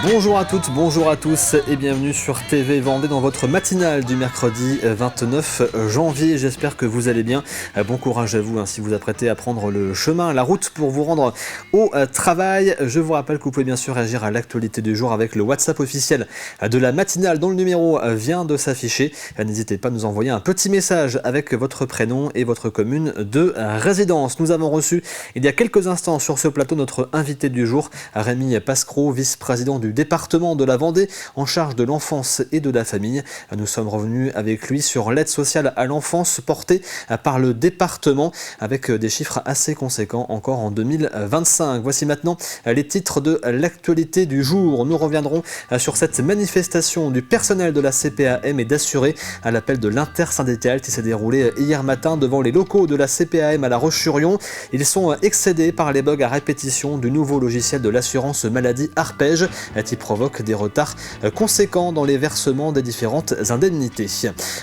Bonjour à toutes, bonjour à tous et bienvenue sur TV Vendée dans votre matinale du mercredi 29 janvier. J'espère que vous allez bien. Bon courage à vous si vous apprêtez à prendre le chemin, la route pour vous rendre au travail. Je vous rappelle que vous pouvez bien sûr réagir à l'actualité du jour avec le WhatsApp officiel de la matinale dont le numéro vient de s'afficher. N'hésitez pas à nous envoyer un petit message avec votre prénom et votre commune de résidence. Nous avons reçu il y a quelques instants sur ce plateau notre invité du jour, Rémi Pascreau, vice-président du département de la Vendée en charge de l'enfance et de la famille. Nous sommes revenus avec lui sur l'aide sociale à l'enfance portée par le département avec des chiffres assez conséquents encore en 2025. Voici maintenant les titres de l'actualité du jour. Nous reviendrons sur cette manifestation du personnel de la CPAM et d'assurés à l'appel de l'intersyndicale qui s'est déroulée hier matin devant les locaux de la CPAM à La Roche-sur-Yon. Ils sont excédés par les bugs à répétition du nouveau logiciel de l'assurance maladie Arpège qui provoque des retards conséquents dans les versements des différentes indemnités.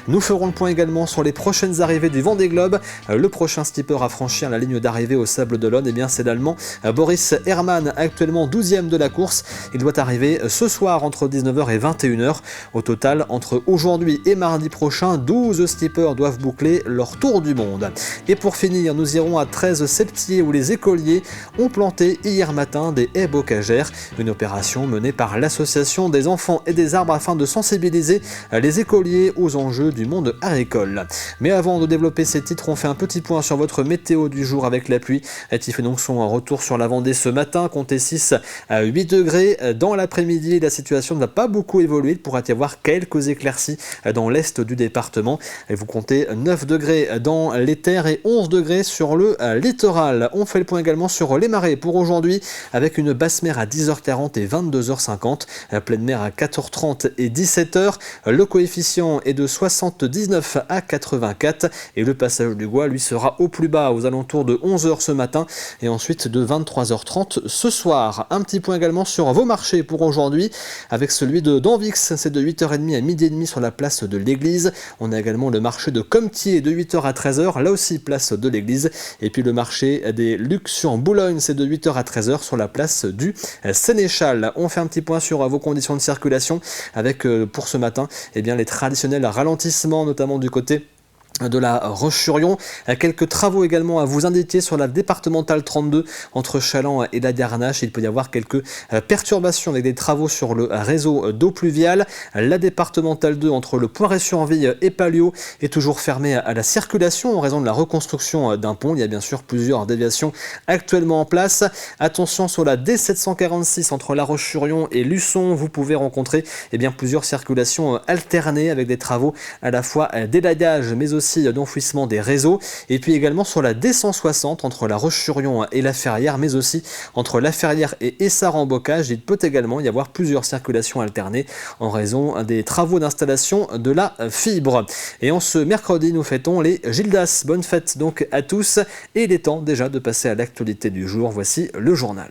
Nous ferons le point également sur les prochaines arrivées du Vendée Globe. Le prochain skipper à franchir la ligne d'arrivée au Sables d'Olonne, c'est l'Allemand Boris Herrmann, actuellement 12e de la course. Il doit arriver ce soir entre 19h et 21h. Au total, entre aujourd'hui et mardi prochain, 12 skippers doivent boucler leur tour du monde. Et pour finir, nous irons à 13-Septier où les écoliers ont planté hier matin des haies bocagères, une opération menée par l'association des enfants et des arbres afin de sensibiliser les écoliers aux enjeux du monde agricole. Mais avant de développer ces titres, on fait un petit point sur votre météo du jour avec la pluie qui fait donc son retour sur la Vendée ce matin, comptez 6 à 8 degrés. Dans l'après-midi, la situation ne va pas beaucoup évoluer, il pourrait y avoir quelques éclaircies dans l'est du département. Et vous comptez 9 degrés dans les terres et 11 degrés sur le littoral. On fait le point également sur les marées pour aujourd'hui avec une basse mer à 10h40 et 22h50, pleine mer à 4h30 et 17h. Le coefficient est de 79 à 84 et le passage du Gois lui sera au plus bas aux alentours de 11h ce matin et ensuite de 23h30 ce soir. Un petit point également sur vos marchés pour aujourd'hui avec celui de Danvix, c'est de 8h30 à 12h30 sur la place de l'église. On a également le marché de Comtier de 8h à 13h, là aussi place de l'église. Et puis le marché des Lucs sur Boulogne, c'est de 8h à 13h sur la place du Sénéchal. On fait un petit point sur vos conditions de circulation avec pour ce matin les traditionnels ralentissements notamment du côté de la Roche-sur-Yon. Quelques travaux également à vous indiquer sur la départementale 32 entre Chaland et la Garnache. Il peut y avoir quelques perturbations avec des travaux sur le réseau d'eau pluviale. La départementale 2 entre le Poiré-sur-Vie et Palio est toujours fermée à la circulation en raison de la reconstruction d'un pont. Il y a bien sûr plusieurs déviations actuellement en place. Attention sur la D746 entre La Roche-sur-Yon et Luçon. Vous pouvez rencontrer plusieurs circulations alternées avec des travaux à la fois d'élayage mais aussi d'enfouissement des réseaux, et puis également sur la D160 entre La Roche-sur-Yon et La Ferrière, mais aussi entre La Ferrière et Essart-en-Bocage. Il peut également y avoir plusieurs circulations alternées en raison des travaux d'installation de la fibre. Et en ce mercredi, nous fêtons les Gildas. Bonne fête donc à tous, et il est temps déjà de passer à l'actualité du jour. Voici le journal.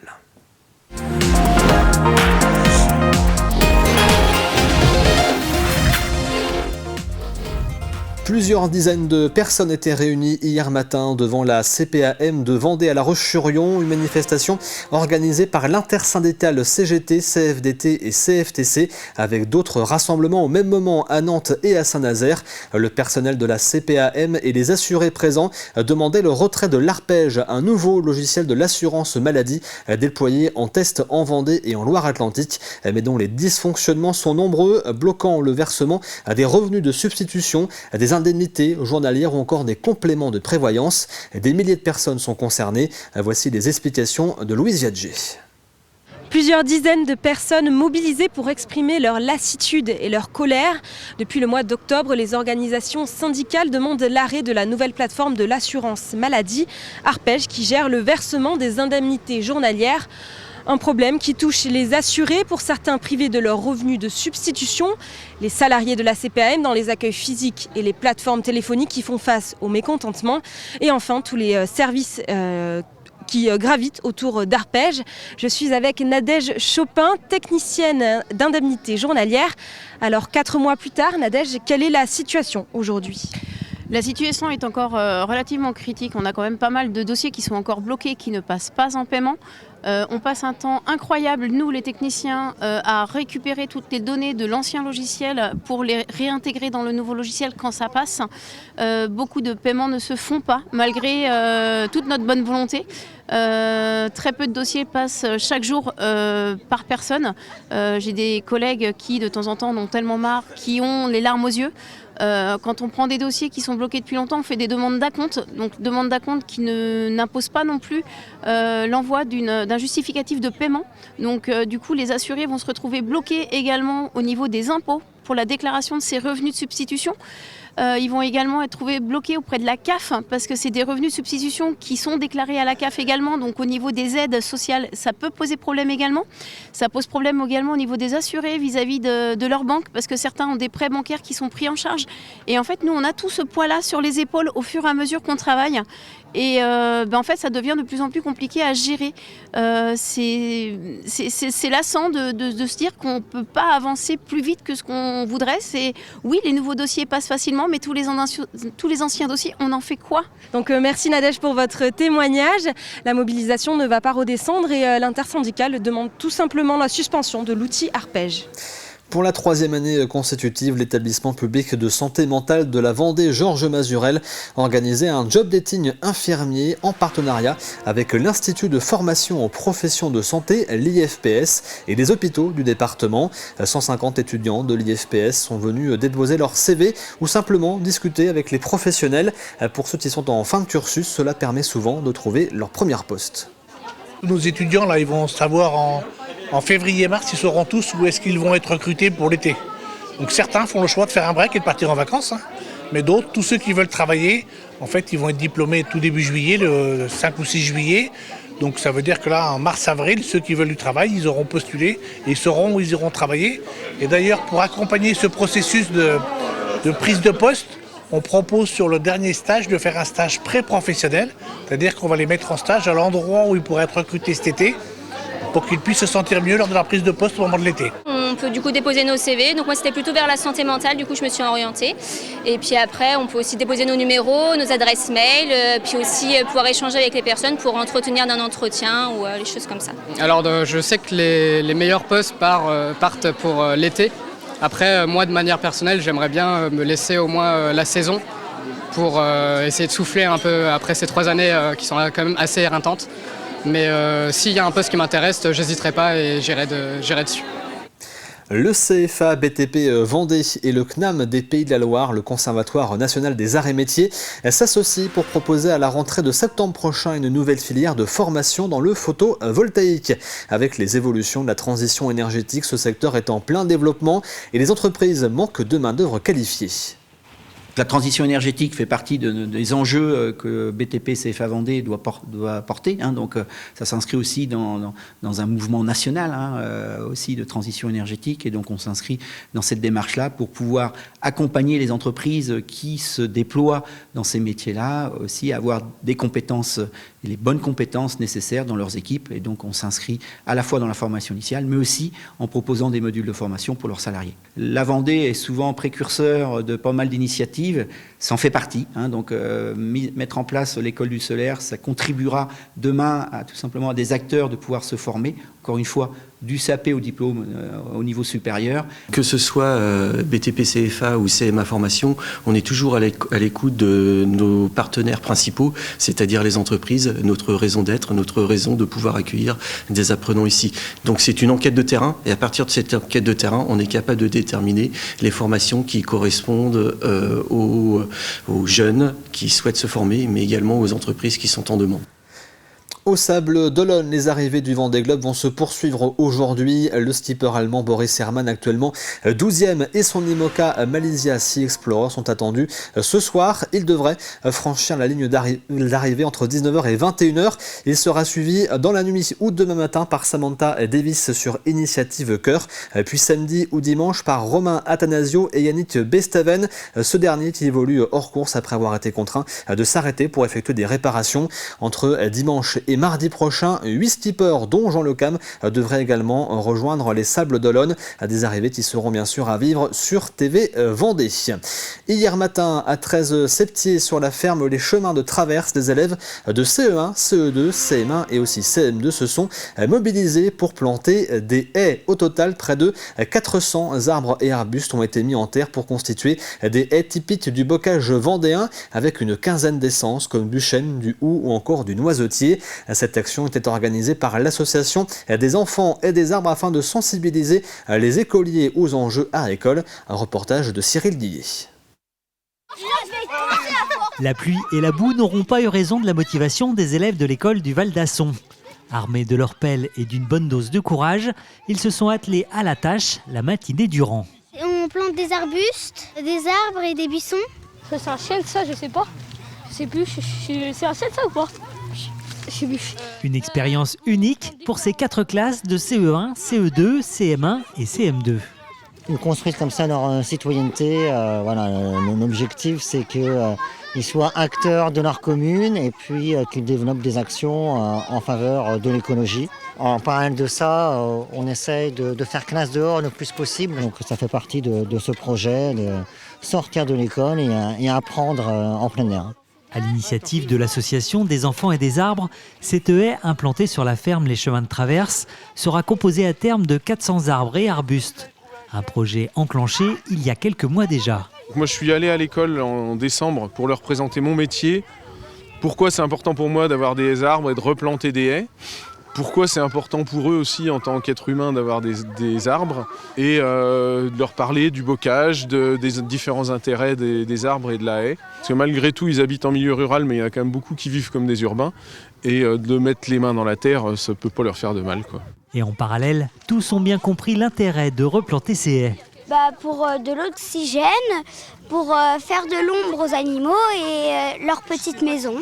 Plusieurs dizaines de personnes étaient réunies hier matin devant la CPAM de Vendée à La Roche-sur-Yon, une manifestation organisée par l'intersyndicale CGT, CFDT et CFTC, avec d'autres rassemblements au même moment à Nantes et à Saint-Nazaire. Le personnel de la CPAM et les assurés présents demandaient le retrait de l'Arpège, un nouveau logiciel de l'assurance maladie déployé en test en Vendée et en Loire-Atlantique, mais dont les dysfonctionnements sont nombreux, bloquant le versement des revenus de substitution, des indemnités journalières ou encore des compléments de prévoyance. Des milliers de personnes sont concernées. Voici les explications de Louise Viadger. Plusieurs dizaines de personnes mobilisées pour exprimer leur lassitude et leur colère. Depuis le mois d'octobre, les organisations syndicales demandent l'arrêt de la nouvelle plateforme de l'assurance maladie, Arpège, qui gère le versement des indemnités journalières. Un problème qui touche les assurés, pour certains privés de leurs revenus de substitution, les salariés de la CPAM dans les accueils physiques et les plateformes téléphoniques qui font face au mécontentement, et enfin tous les services qui gravitent autour d'Arpège. Je suis avec Nadège Chopin, technicienne d'indemnité journalière. Alors 4 mois plus tard, Nadège, quelle est la situation aujourd'hui ? La situation est encore relativement critique. On a quand même pas mal de dossiers qui sont encore bloqués, qui ne passent pas en paiement. On passe un temps incroyable, nous les techniciens, à récupérer toutes les données de l'ancien logiciel pour les réintégrer dans le nouveau logiciel quand ça passe. Beaucoup de paiements ne se font pas malgré toute notre bonne volonté. Très peu de dossiers passent chaque jour par personne. J'ai des collègues qui de temps en temps en ont tellement marre, qui ont les larmes aux yeux. Quand on prend des dossiers qui sont bloqués depuis longtemps, on fait des demandes d'acompte. Donc demandes d'acompte qui n'imposent pas non plus l'envoi d'un justificatif de paiement. Donc du coup les assurés vont se retrouver bloqués également au niveau des impôts pour la déclaration de ces revenus de substitution. Ils vont également être trouvés bloqués auprès de la CAF parce que c'est des revenus de substitution qui sont déclarés à la CAF également. Donc au niveau des aides sociales, ça peut poser problème également. Ça pose problème également au niveau des assurés vis-à-vis de leur banque parce que certains ont des prêts bancaires qui sont pris en charge. Et en fait, nous, on a tout ce poids-là sur les épaules au fur et à mesure qu'on travaille. Et en fait, ça devient de plus en plus compliqué à gérer. C'est lassant de se dire qu'on ne peut pas avancer plus vite que ce qu'on voudrait. Oui, les nouveaux dossiers passent facilement, mais tous les anciens dossiers, on en fait quoi? Donc merci Nadège pour votre témoignage. La mobilisation ne va pas redescendre et l'intersyndicale demande tout simplement la suspension de l'outil Arpège. Pour la 3e année consécutive, l'établissement public de santé mentale de la Vendée, Georges Mazurel, organisait un job dating infirmier en partenariat avec l'Institut de formation aux professions de santé, l'IFPS, et les hôpitaux du département. 150 étudiants de l'IFPS sont venus déposer leur CV ou simplement discuter avec les professionnels. Pour ceux qui sont en fin de cursus, cela permet souvent de trouver leur premier poste. Nos étudiants, là, ils vont savoir en février-mars, ils sauront tous où est-ce qu'ils vont être recrutés pour l'été. Donc certains font le choix de faire un break et de partir en vacances. Mais d'autres, tous ceux qui veulent travailler, en fait, ils vont être diplômés tout début juillet, le 5 ou 6 juillet. Donc ça veut dire que là, en mars-avril, ceux qui veulent du travail, ils auront postulé et ils sauront où ils iront travailler. Et d'ailleurs, pour accompagner ce processus de prise de poste, on propose sur le dernier stage de faire un stage pré-professionnel. C'est-à-dire qu'on va les mettre en stage à l'endroit où ils pourraient être recrutés cet été, pour qu'ils puissent se sentir mieux lors de la prise de poste au moment de l'été. On peut du coup déposer nos CV, donc moi c'était plutôt vers la santé mentale, du coup je me suis orientée. Et puis après on peut aussi déposer nos numéros, nos adresses mail, puis aussi pouvoir échanger avec les personnes pour entretenir d'un entretien ou les choses comme ça. Alors je sais que les meilleurs postes partent pour l'été. Après moi de manière personnelle j'aimerais bien me laisser au moins la saison pour essayer de souffler un peu après ces 3 années qui sont quand même assez éreintantes. Mais s'il y a un poste qui m'intéresse, j'hésiterai pas et j'irai dessus. Le CFA BTP Vendée et le CNAM des Pays de la Loire, le Conservatoire national des arts et métiers, s'associent pour proposer à la rentrée de septembre prochain une nouvelle filière de formation dans le photovoltaïque. Avec les évolutions de la transition énergétique, ce secteur est en plein développement et les entreprises manquent de main-d'œuvre qualifiée. La transition énergétique fait partie des enjeux que BTP CFA Vendée doit porter. Donc ça s'inscrit aussi dans un mouvement national aussi de transition énergétique. Et donc on s'inscrit dans cette démarche-là pour pouvoir accompagner les entreprises qui se déploient dans ces métiers-là, aussi avoir des compétences, les bonnes compétences nécessaires dans leurs équipes. Et donc on s'inscrit à la fois dans la formation initiale, mais aussi en proposant des modules de formation pour leurs salariés. La Vendée est souvent précurseur de pas mal d'initiatives. Ça en fait partie. Donc mettre en place l'école du solaire, ça contribuera demain tout simplement à des acteurs de pouvoir se former, encore une fois, du CAP au diplôme au niveau supérieur. Que ce soit BTP CFA ou CMA Formation, on est toujours à l'écoute de nos partenaires principaux, c'est-à-dire les entreprises, notre raison d'être, notre raison de pouvoir accueillir des apprenants ici. Donc c'est une enquête de terrain et à partir de cette enquête de terrain, on est capable de déterminer les formations qui correspondent aux jeunes qui souhaitent se former, mais également aux entreprises qui sont en demande. Au Sable d'Olonne, les arrivées du Vendée Globe vont se poursuivre aujourd'hui. Le skipper allemand Boris Herrmann, actuellement 12e, et son IMOCA Malaysia Sea Explorer sont attendus ce soir. Il devrait franchir la ligne d'arrivée entre 19h et 21h. Il sera suivi dans la nuit ou demain matin par Samantha Davis sur Initiative Cœur, puis samedi ou dimanche par Romain Athanasio et Yannick Bestaven. Ce dernier qui évolue hors course après avoir été contraint de s'arrêter pour effectuer des réparations. Entre dimanche et Et mardi prochain, 8 skippers, dont Jean Le Cam, devraient également rejoindre les Sables d'Olonne. Des arrivées qui seront bien sûr à vivre sur TV Vendée. Hier matin, à 13-Septier, sur la ferme Les Chemins de Traverse, des élèves de CE1, CE2, CM1 et aussi CM2 se sont mobilisés pour planter des haies. Au total, près de 400 arbres et arbustes ont été mis en terre pour constituer des haies typiques du bocage vendéen, avec une quinzaine d'essences comme du chêne, du houx ou encore du noisetier. Cette action était organisée par l'association des enfants et des arbres afin de sensibiliser les écoliers aux enjeux agricoles. Un reportage de Cyril Guillet. La pluie et la boue n'auront pas eu raison de la motivation des élèves de l'école du Val d'Asson. Armés de leurs pelles et d'une bonne dose de courage, ils se sont attelés à la tâche la matinée durant. On plante des arbustes, des arbres et des buissons. C'est un chêne, ça, je sais pas. Je sais plus, c'est un chêne, ça ou pas? Je sais plus. Une expérience unique pour ces 4 classes de CE1, CE2, CM1 et CM2. Ils construisent comme ça leur citoyenneté. Voilà, mon objectif, c'est qu'ils soient acteurs de leur commune et puis qu'ils développent des actions en faveur de l'écologie. En parallèle de ça, on essaye de faire classe dehors le plus possible. Donc ça fait partie de ce projet, de sortir de l'école et apprendre en plein air. À l'initiative de l'association des enfants et des arbres, cette haie implantée sur la ferme Les Chemins de Traverse sera composée à terme de 400 arbres et arbustes. Un projet enclenché il y a quelques mois déjà. Moi, je suis allé à l'école en décembre pour leur présenter mon métier. Pourquoi c'est important pour moi d'avoir des arbres et de replanter des haies. Pourquoi c'est important pour eux aussi en tant qu'êtres humains d'avoir des arbres. Et de leur parler du bocage, des différents intérêts des arbres et de la haie. Parce que malgré tout, ils habitent en milieu rural, mais il y en a quand même beaucoup qui vivent comme des urbains. Et de mettre les mains dans la terre, ça ne peut pas leur faire de mal, quoi. Et en parallèle, tous ont bien compris l'intérêt de replanter ces haies. Pour de l'oxygène, pour faire de l'ombre aux animaux et leur petite maison.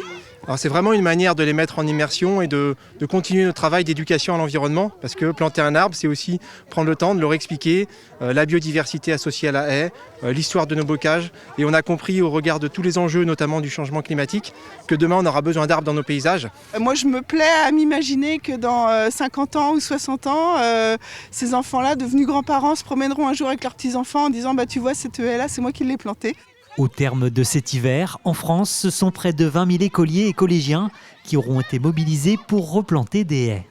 Alors c'est vraiment une manière de les mettre en immersion et de continuer notre travail d'éducation à l'environnement, parce que planter un arbre, c'est aussi prendre le temps de leur expliquer la biodiversité associée à la haie, l'histoire de nos bocages. Et on a compris au regard de tous les enjeux, notamment du changement climatique, que demain on aura besoin d'arbres dans nos paysages. Moi je me plais à m'imaginer que dans 50 ans ou 60 ans, ces enfants-là, devenus grands-parents, se promèneront un jour avec leurs petits-enfants en disant « tu vois cette haie-là, c'est moi qui l'ai plantée ». Au terme de cet hiver, en France, ce sont près de 20 000 écoliers et collégiens qui auront été mobilisés pour replanter des haies.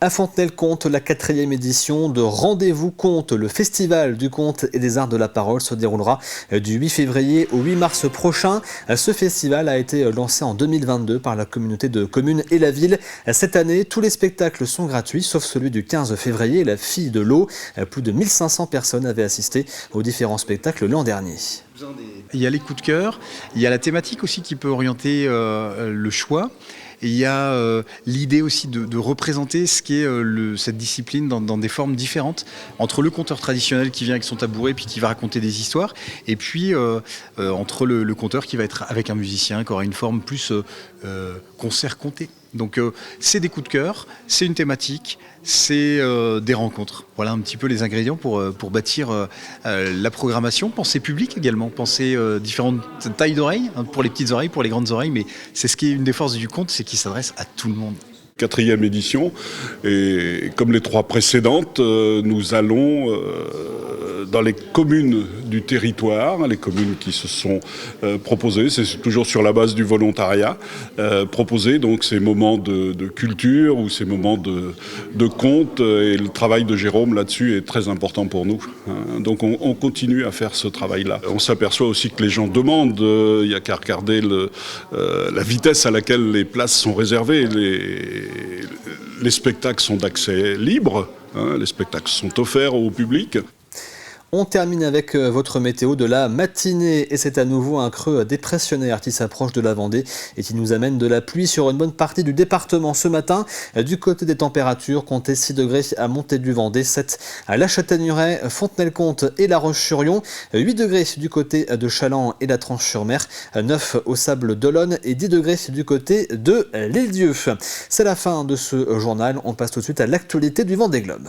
À Fontenay-le-Comte, la 4e édition de Rendez-vous Conte, le festival du conte et des arts de la parole se déroulera du 8 février au 8 mars prochain. Ce festival a été lancé en 2022 par la communauté de communes et la ville. Cette année, tous les spectacles sont gratuits, sauf celui du 15 février, La Fille de l'eau. Plus de 1500 personnes avaient assisté aux différents spectacles l'an dernier. Il y a les coups de cœur, il y a la thématique aussi qui peut orienter le choix. Et il y a l'idée aussi de représenter ce qu'est cette discipline dans des formes différentes, entre le conteur traditionnel qui vient avec son tabouret puis qui va raconter des histoires, et puis entre le conteur qui va être avec un musicien qui aura une forme plus concert conté. Donc c'est des coups de cœur, c'est une thématique, c'est des rencontres. Voilà un petit peu les ingrédients pour bâtir la programmation. Penser public également, penser différentes tailles d'oreilles, hein, pour les petites oreilles, pour les grandes oreilles, mais c'est ce qui est une des forces du conte, c'est qu'il s'adresse à tout le monde. 4e édition, et comme les 3 précédentes, nous allons dans les communes du territoire, les communes qui se sont proposées, c'est toujours sur la base du volontariat, proposer donc ces moments de culture ou ces moments de conte, et le travail de Jérôme là-dessus est très important pour nous. Donc on continue à faire ce travail-là. On s'aperçoit aussi que les gens demandent, il n'y a qu'à regarder la vitesse à laquelle les places sont réservées. Les spectacles sont d'accès libre, hein, les spectacles sont offerts au public. On termine avec votre météo de la matinée et c'est à nouveau un creux dépressionnaire qui s'approche de la Vendée et qui nous amène de la pluie sur une bonne partie du département ce matin. Du côté des températures, comptez 6 degrés à Montée-du-Vendée, 7 à La Châtaigneraie, Fontenay-le-Comte et La Roche-sur-Yon, 8 degrés du côté de Challans et la Tranche-sur-Mer, 9 au Sable d'Olonne et 10 degrés du côté de l'Île-Dieu. C'est la fin de ce journal, on passe tout de suite à l'actualité du Vendée Globe.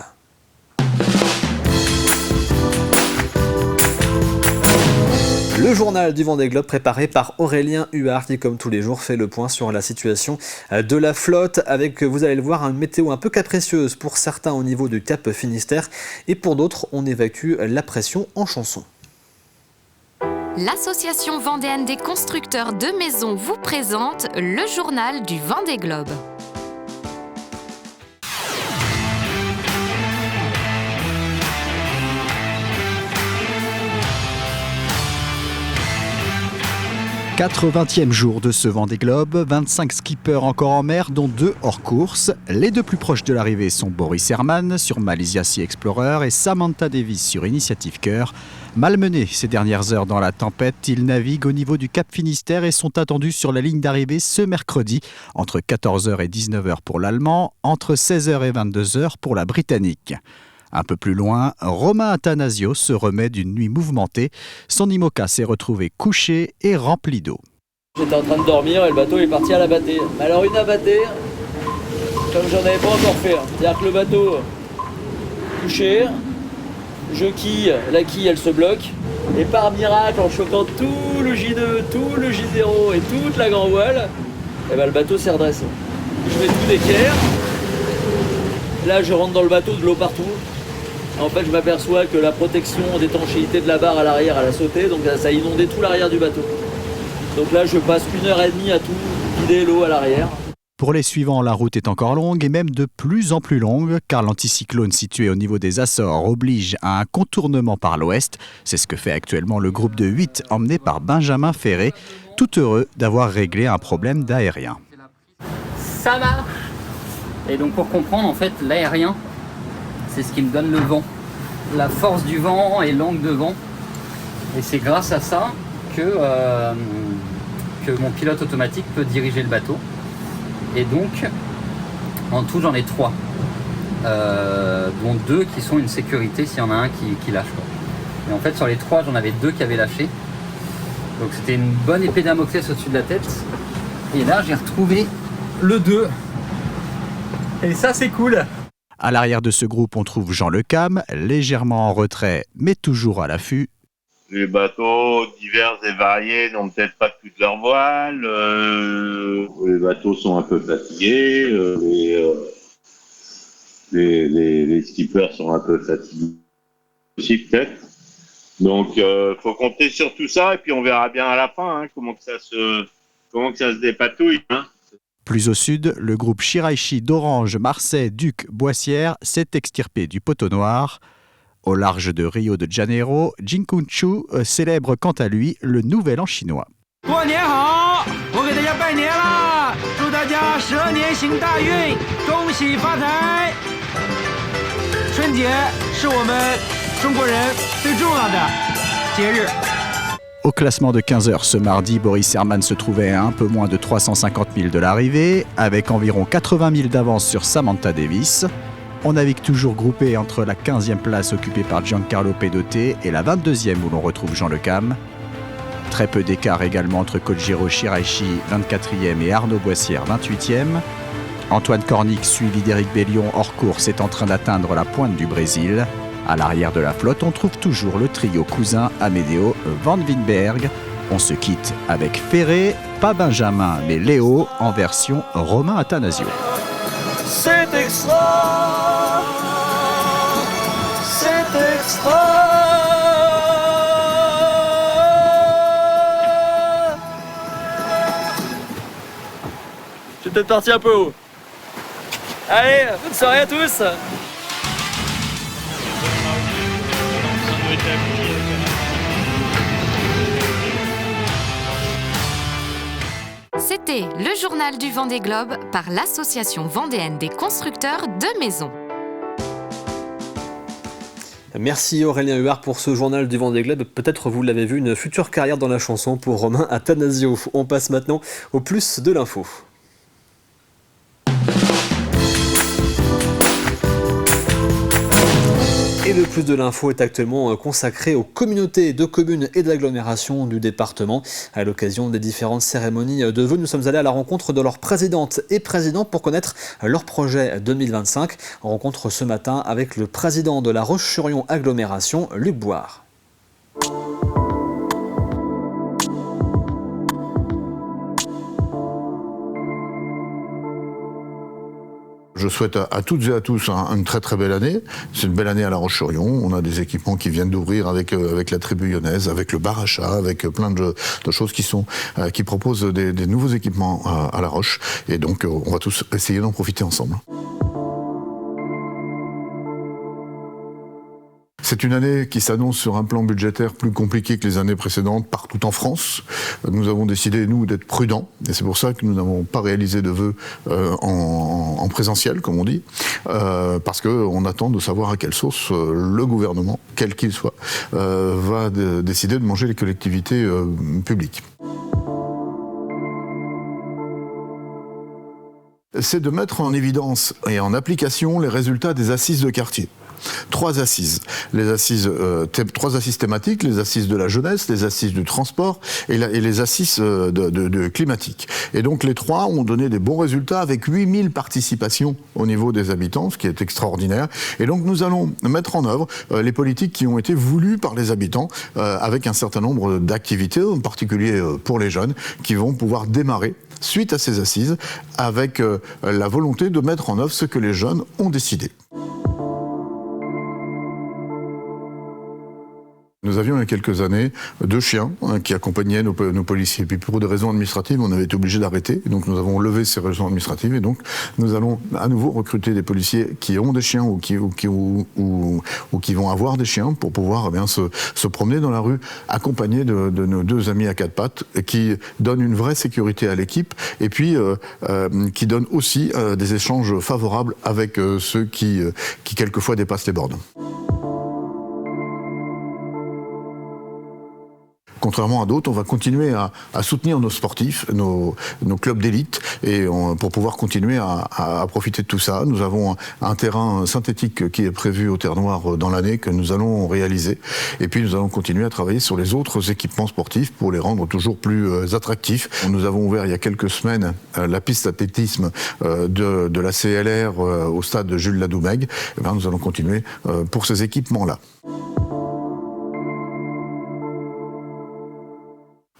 Le journal du Vendée Globe préparé par Aurélien Huard qui, comme tous les jours, fait le point sur la situation de la flotte avec, vous allez le voir, une météo un peu capricieuse pour certains au niveau du Cap Finistère et pour d'autres, on évacue la pression en chanson. L'Association vendéenne des constructeurs de maisons vous présente le journal du Vendée Globe. « 80e jour de ce Vendée Globe, 25 skippers encore en mer, dont 2 hors course. Les 2 plus proches de l'arrivée sont Boris Herman sur Malaysia Sea Explorer et Samantha Davis sur Initiative Cœur. Malmenés ces dernières heures dans la tempête, ils naviguent au niveau du Cap Finistère et sont attendus sur la ligne d'arrivée ce mercredi, entre 14h et 19h pour l'Allemand, entre 16h et 22h pour la Britannique. Un peu plus loin, Romain Attanasio se remet d'une nuit mouvementée. Son IMOCA s'est retrouvé couché et rempli d'eau. J'étais en train de dormir et le bateau est parti à la bâtée. Alors une à bâtée, comme j'en avais pas encore fait. C'est-à-dire que le bateau couché, je quille, la quille elle se bloque. Et par miracle, en choquant tout le J2, tout le J0 et toute la grand voile, et ben le bateau s'est redressé. Je mets tout d'équerre. Là je rentre dans le bateau, de l'eau partout. En fait, je m'aperçois que la protection d'étanchéité de la barre à l'arrière, elle a sauté, donc ça a inondé tout l'arrière du bateau. Donc là, je passe 1h30 à tout vider l'eau à l'arrière. Pour les suivants, la route est encore longue et même de plus en plus longue, car l'anticyclone situé au niveau des Açores oblige à un contournement par l'ouest. C'est ce que fait actuellement le groupe de 8 emmené par Benjamin Ferré, tout heureux d'avoir réglé un problème d'aérien. Ça marche. Et donc pour comprendre, en fait, l'aérien, c'est ce qui me donne le vent, la force du vent et l'angle de vent. Et c'est grâce à ça que mon pilote automatique peut diriger le bateau. Et donc, en tout, j'en ai 3, dont 2 qui sont une sécurité s'il y en a un qui lâche. Et en fait, sur les 3, j'en avais 2 qui avaient lâché. Donc c'était une bonne épée Damoclès au-dessus de la tête. Et là, j'ai retrouvé le 2. Et ça, c'est cool. À l'arrière de ce groupe, on trouve Jean Lecam, légèrement en retrait, mais toujours à l'affût. Les bateaux divers et variés n'ont peut-être pas toute leur voile. Les bateaux sont un peu fatigués. Les skippers sont un peu fatigués aussi, peut-être. Donc, faut compter sur tout ça et puis on verra bien à la fin comment que ça se dépatouille. Plus au sud, le groupe Shiraishi d'Orange, Marseille, Duc, Boissière s'est extirpé du poteau noir. Au large de Rio de Janeiro, Jinkunchu célèbre quant à lui le Nouvel An chinois. Au classement de 15 heures ce mardi, Boris Herman se trouvait à un peu moins de 350 000 de l'arrivée, avec environ 80 000 d'avance sur Samantha Davis. On navigue toujours groupé entre la 15e place occupée par Giancarlo Pedoté et la 22e où l'on retrouve Jean Lecam. Très peu d'écart également entre Kojiro Shiraishi, 24e, et Arnaud Boissière, 28e. Antoine Cornic, suivi d'Éric Bellion hors course, est en train d'atteindre la pointe du Brésil. À l'arrière de la flotte, on trouve toujours le trio cousin Amedeo Van Winberg. On se quitte avec Ferré, pas Benjamin, mais Léo, en version Romain Attanasio. C'est extra, c'est extra. Je vais peut-être partir un peu haut. Allez, bonne soirée à tous. C'était le journal du Vendée Globe par l'Association vendéenne des constructeurs de maisons. Merci Aurélien Huard pour ce journal du Vendée Globe. Peut-être vous l'avez vu, une future carrière dans la chanson pour Romain Attanasio. On passe maintenant au plus de l'info. Et le plus de l'info est actuellement consacré aux communautés de communes et d'agglomérations du département. À l'occasion des différentes cérémonies de vœux, nous sommes allés à la rencontre de leurs présidentes et présidents pour connaître leur projet 2025. Rencontre ce matin avec le président de la Roche-sur-Yon Agglomération, Luc Boire. je souhaite à toutes et à tous une très très belle année. C'est une belle année à La Roche-sur-Yon. On a des équipements qui viennent d'ouvrir avec la tribu lyonnaise, avec le bar à chat, avec plein de choses qui proposent des nouveaux équipements à La Roche. Et donc, on va tous essayer d'en profiter ensemble. C'est une année qui s'annonce sur un plan budgétaire plus compliqué que les années précédentes partout en France. Nous avons décidé, nous, d'être prudents, et c'est pour ça que nous n'avons pas réalisé de vœux en présentiel, comme on dit, parce qu'on attend de savoir à quelle sauce le gouvernement, quel qu'il soit, va décider de manger les collectivités publiques. C'est de mettre en évidence et en application les résultats des assises de quartier. 3 assises. Trois assises thématiques, les assises de la jeunesse, les assises du transport et les assises de climatique. Et donc les 3 ont donné des bons résultats avec 8000 participations au niveau des habitants, ce qui est extraordinaire. Et donc nous allons mettre en œuvre les politiques qui ont été voulues par les habitants avec un certain nombre d'activités, en particulier pour les jeunes, qui vont pouvoir démarrer suite à ces assises avec la volonté de mettre en œuvre ce que les jeunes ont décidé. Nous avions il y a quelques années 2 chiens qui accompagnaient nos policiers. Et puis pour des raisons administratives, on avait été obligé d'arrêter. Donc nous avons levé ces raisons administratives et donc nous allons à nouveau recruter des policiers qui ont des chiens ou qui vont avoir des chiens pour pouvoir se promener dans la rue accompagnés de nos 2 amis à 4 pattes qui donnent une vraie sécurité à l'équipe et puis qui donnent aussi des échanges favorables avec ceux qui quelquefois dépassent les bornes. Contrairement à d'autres, on va continuer à soutenir nos sportifs, nos clubs d'élite, et pour pouvoir continuer à profiter de tout ça. Nous avons un terrain synthétique qui est prévu au Terre Noire dans l'année que nous allons réaliser. Et puis nous allons continuer à travailler sur les autres équipements sportifs pour les rendre toujours plus attractifs. Nous avons ouvert il y a quelques semaines la piste d'athlétisme de la CLR au stade Jules Ladoumègue. Nous allons continuer pour ces équipements-là.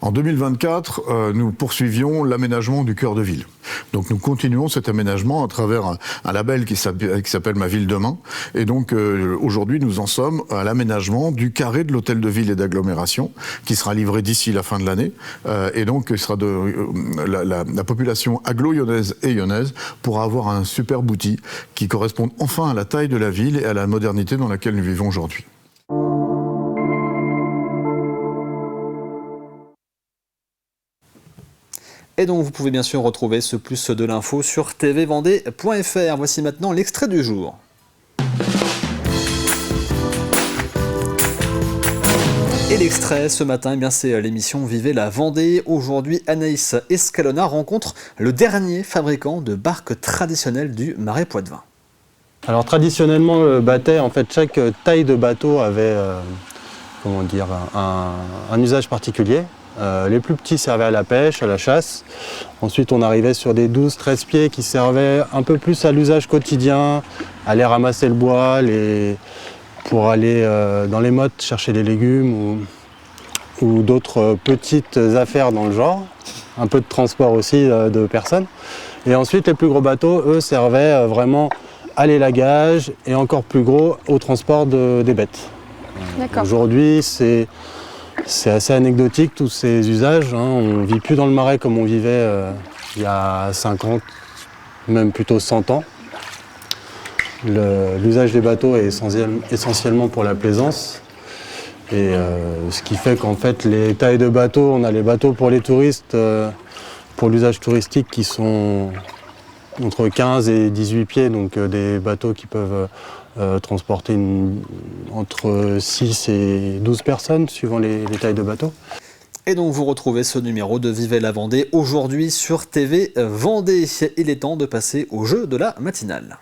En 2024, nous poursuivions l'aménagement du cœur de ville. Donc nous continuons cet aménagement à travers un label qui s'appelle Ma Ville Demain. Et donc aujourd'hui, nous en sommes à l'aménagement du carré de l'hôtel de ville et d'agglomération qui sera livré d'ici la fin de l'année. Et donc ce sera la population agglo-lyonnaise et lyonnaise pourra avoir un superbe outil qui corresponde enfin à la taille de la ville et à la modernité dans laquelle nous vivons aujourd'hui. Et donc vous pouvez bien sûr retrouver ce plus de l'info sur tvvendée.fr. Voici maintenant l'extrait du jour. Et l'extrait ce matin, c'est l'émission Vivez la Vendée. Aujourd'hui, Anaïs Escalona rencontre le dernier fabricant de barques traditionnelles du Marais Poitevin. Alors traditionnellement, le bâtet, en fait, chaque taille de bateau avait un usage particulier. Les plus petits servaient à la pêche, à la chasse. Ensuite, on arrivait sur des 12-13 pieds qui servaient un peu plus à l'usage quotidien, aller ramasser le bois, pour aller dans les mottes chercher des légumes ou d'autres petites affaires dans le genre. Un peu de transport aussi de personnes. Et ensuite, les plus gros bateaux, eux, servaient vraiment à l'élagage et encore plus gros au transport des bêtes. Aujourd'hui, c'est assez anecdotique tous ces usages. On ne vit plus dans le marais comme on vivait il y a 50, même plutôt 100 ans. L'usage des bateaux est essentiellement pour la plaisance. Et ce qui fait qu'en fait les tailles de bateaux, on a les bateaux pour les touristes, pour l'usage touristique qui sont entre 15 et 18 pieds, donc des bateaux qui peuvent transporter entre 6 et 12 personnes, suivant les tailles de bateaux. Et donc vous retrouvez ce numéro de Vivez la Vendée aujourd'hui sur TV Vendée. Il est temps de passer au jeu de la matinale.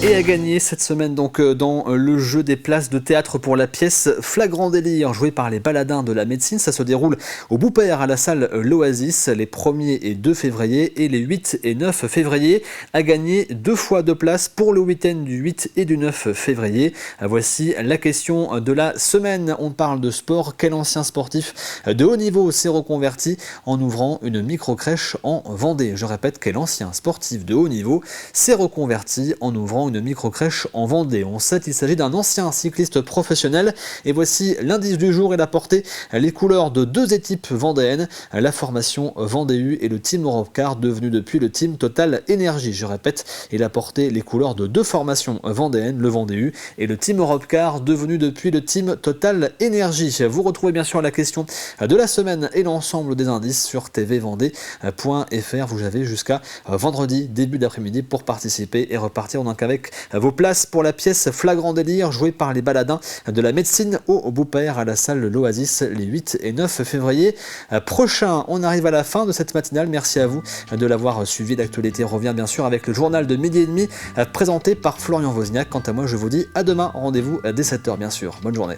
Et Et à gagner cette semaine donc dans le jeu des places de théâtre pour la pièce Flagrant délire jouée par les Baladins de la médecine. Ça se déroule au Boupère à la salle L'Oasis les 1er et 2 février et les 8 et 9 février. À gagner 2 fois 2 places pour le week-end du 8 et du 9 février. Voici la question de la semaine. On parle de sport. Quel ancien sportif de haut niveau s'est reconverti en ouvrant une micro-crèche en Vendée? Je répète, quel ancien sportif de haut niveau s'est reconverti en ouvrant une micro-crèche en Vendée? On sait qu'il s'agit d'un ancien cycliste professionnel. Et voici l'indice du jour. Il a porté les couleurs de 2 équipes vendéennes, la formation Vendée et le Team Europcar, devenu depuis le Team Total Énergie. Je répète, il a porté les couleurs de 2 formations vendéennes, le Vendée et le Team Europcar, devenu depuis le Team Total Énergie. Vous retrouvez bien sûr la question de la semaine et l'ensemble des indices sur tvvendée.fr. Vous avez jusqu'à vendredi, début d'après-midi, pour participer et repartir donc avec vos places pour la pièce Flagrant délire jouée par les Baladins de la médecine au Boupère à la salle L'Oasis les 8 et 9 février prochains. On arrive à la fin de cette matinale. Merci à vous de l'avoir suivi. L'actualité revient bien sûr avec le journal de 12h30 présenté par Florian Wozniak. Quant à moi, je vous dis à demain. Rendez-vous dès 7h bien sûr. Bonne journée.